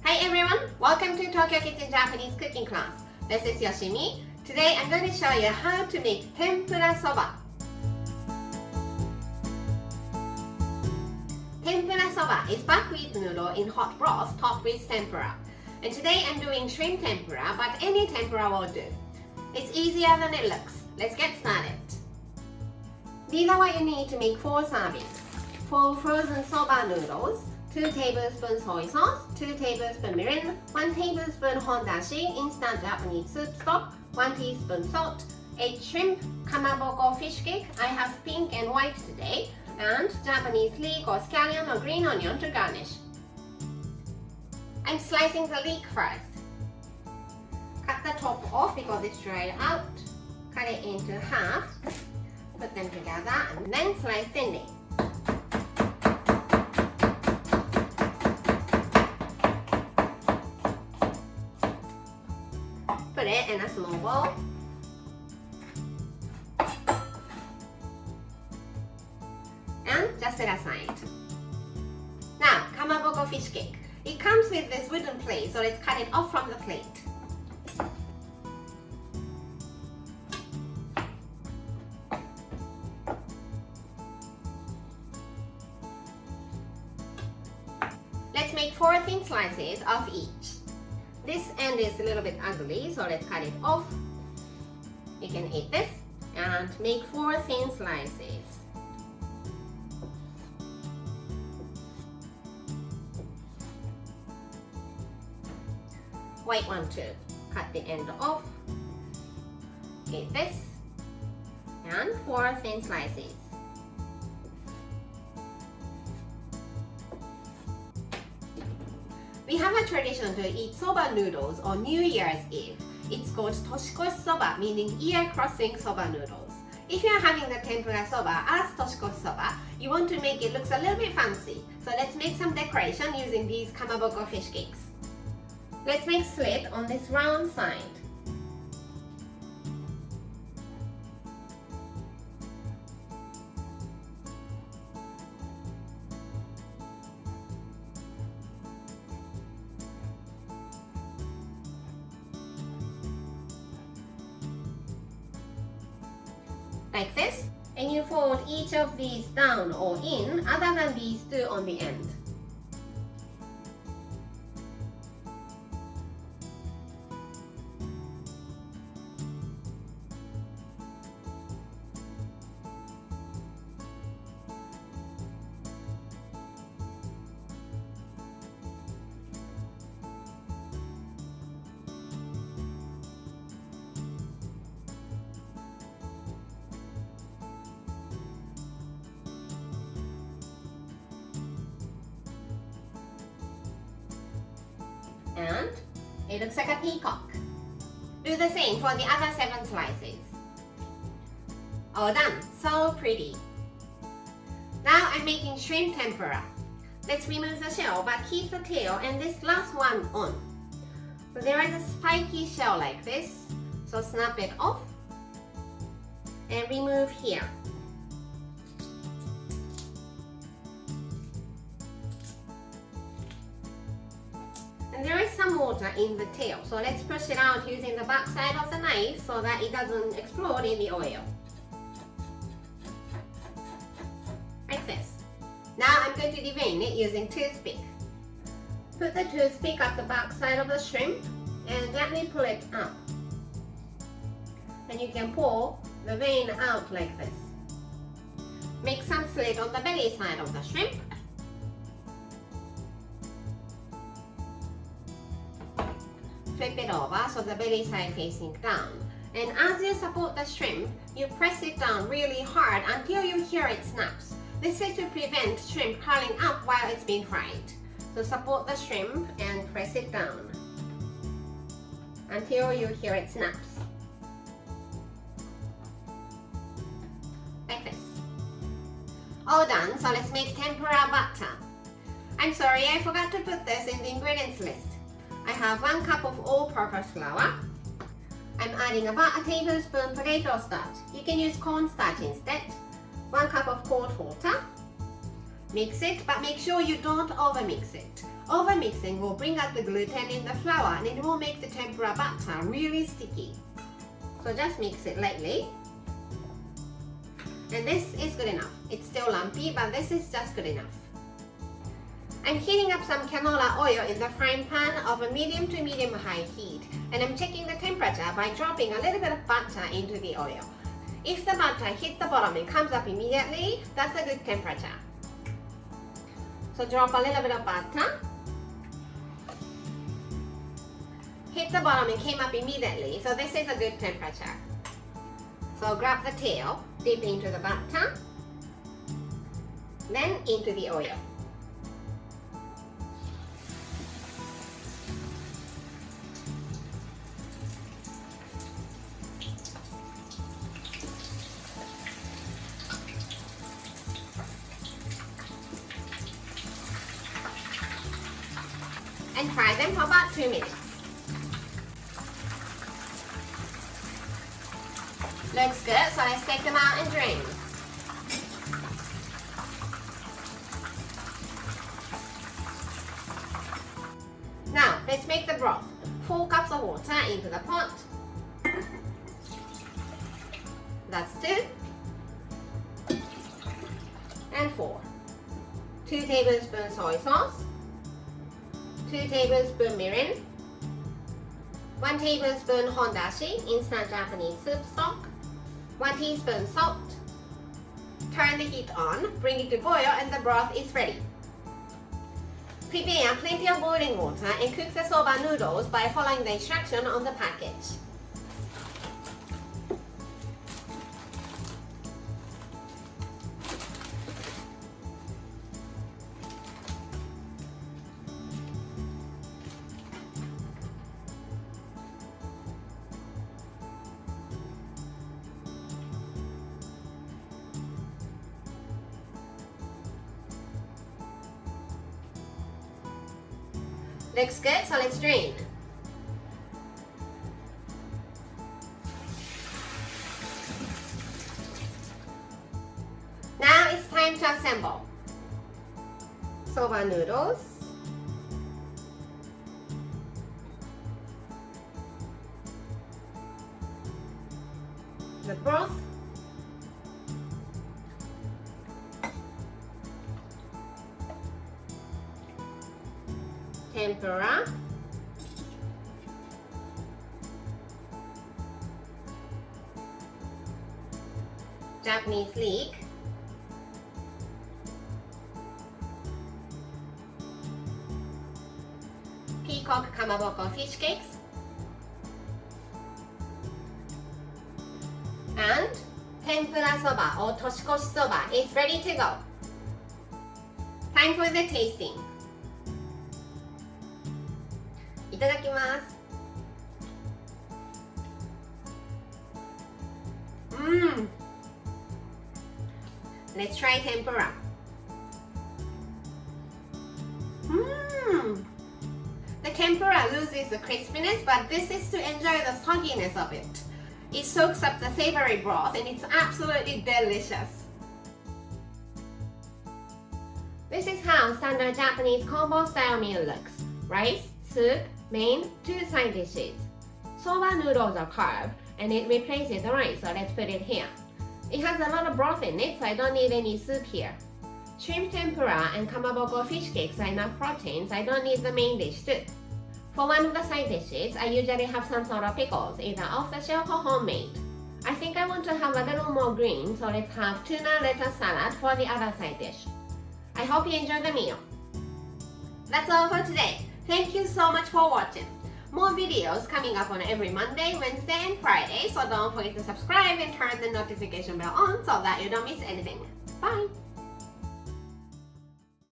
Hi everyone! Welcome to Tokyo Kitchen Japanese cooking class. This is Yoshimi. Today I'm going to show you how to make tempura soba. Tempura soba is buckwheat noodle in hot broth topped with tempura. And today I'm doing shrimp tempura, but any tempura will do. It's easier than it looks. Let's get started. These are what you need to make 4 servings. 4 frozen soba noodles, 2 tablespoons soy sauce, 2 tablespoons mirin, 1 tablespoon hondashi instant Japanese soup stock, 1 teaspoon salt, 8 shrimp, Kamaboko fish cake. I have pink and white today, and Japanese leek or scallion or green onion to garnish. I'm slicing the leek first. Cut the top off because it's dried out. Cut it into half. Put them together and then slice thinly. Put it in a small bowl. And just set aside. Now, Kamaboko fish cake. It comes with this wooden plate, so let's cut it off from the plate. Let's make 4 thin slices of each. This end is a little bit ugly, so let's cut it off. You can eat this and make 4 thin slices. White one too. Cut the end off. Eat this and 4 thin slices. We have a tradition to eat soba noodles on New Year's Eve. It's called Toshikoshi soba, meaning ear-crossing soba noodles. If you are having the tempura soba as Toshikoshi soba, you want to make it look a little bit fancy. So let's make some decoration using these Kamaboko fish cakes. Let's make slit on this round side. Like this, and you fold each of these down or in, other than these 2 on the end. And it looks like a peacock. Do the same for the other 7 slices. All done. So pretty. Now I'm making shrimp tempura. Let's remove the shell but keep the tail and this last one on. So there is a spiky shell like this. So snap it off and remove here. And there is some water in the tail, so let's push it out using the back side of the knife so that it doesn't explode in the oil. Like this. Now I'm going to devein it using toothpick. Put the toothpick at the back side of the shrimp and gently pull it up. And you can pull the vein out like this. Make some slit on the belly side of the shrimp. Flip it over so the belly side facing down. And as you support the shrimp, you press it down really hard until you hear it snaps. This is to prevent shrimp curling up while it's being fried. So support the shrimp and press it down until you hear it snaps. Like this. All done, so let's make tempura butter. I'm sorry, I forgot to put this in the ingredients list. I have 1 cup of all-purpose flour. I'm adding about a tablespoon potato starch. You can use cornstarch instead. 1 cup of cold water. Mix it, but make sure you don't overmix it. Over mixing will bring out the gluten in the flour and it will make the tempura butter really sticky. So just mix it lightly. And this is good enough. It's still lumpy, but this is just good enough. I'm heating up some canola oil in the frying pan of a medium to medium high heat, and I'm checking the temperature by dropping a little bit of butter into the oil. If the butter hits the bottom and comes up immediately, that's a good temperature. So drop a little bit of butter. Hit the bottom and came up immediately, so this is a good temperature. So grab the tail, dip into the butter, then into the oil. And fry them for about 2 minutes. Looks good, so let's take them out and drain. Now, let's make the broth. 4 cups of water into the pot. That's 2. And 4. 2 tablespoons soy sauce. 2 tablespoons mirin, 1 tablespoon hondashi, instant Japanese soup stock, 1 teaspoon salt. Turn the heat on, bring it to boil, and the broth is ready. Prepare plenty of boiling water and cook the soba noodles by following the instruction on the package. Looks good, so let's drain. Now it's time to assemble. Soba noodles, the broth, tempura, Japanese leek, peacock Kamaboko fish cakes, and tempura soba or Toshikoshi soba is ready to go. Time for the tasting. いただきます。Let's try tempura. The tempura loses the crispiness, but this is to enjoy the sogginess of it. It soaks up the savory broth and it's absolutely delicious. This is how standard Japanese combo style meal looks. Rice, soup, main, 2 side dishes. Soba noodles are carved and it replaces the rice, so let's put it here. It has a lot of broth in it, so I don't need any soup here. Shrimp tempura and Kamaboko fish cakes are enough protein, so I don't need the main dish too. For one of the side dishes, I usually have some sort of pickles, either off the shelf or homemade. I think I want to have a little more green, so let's have tuna lettuce salad for the other side dish. I hope you enjoy the meal. That's all for today. Thank you so much for watching. More videos coming up on every Monday, Wednesday, and Friday, so don't forget to subscribe and turn the notification bell on so that you don't miss anything. Bye!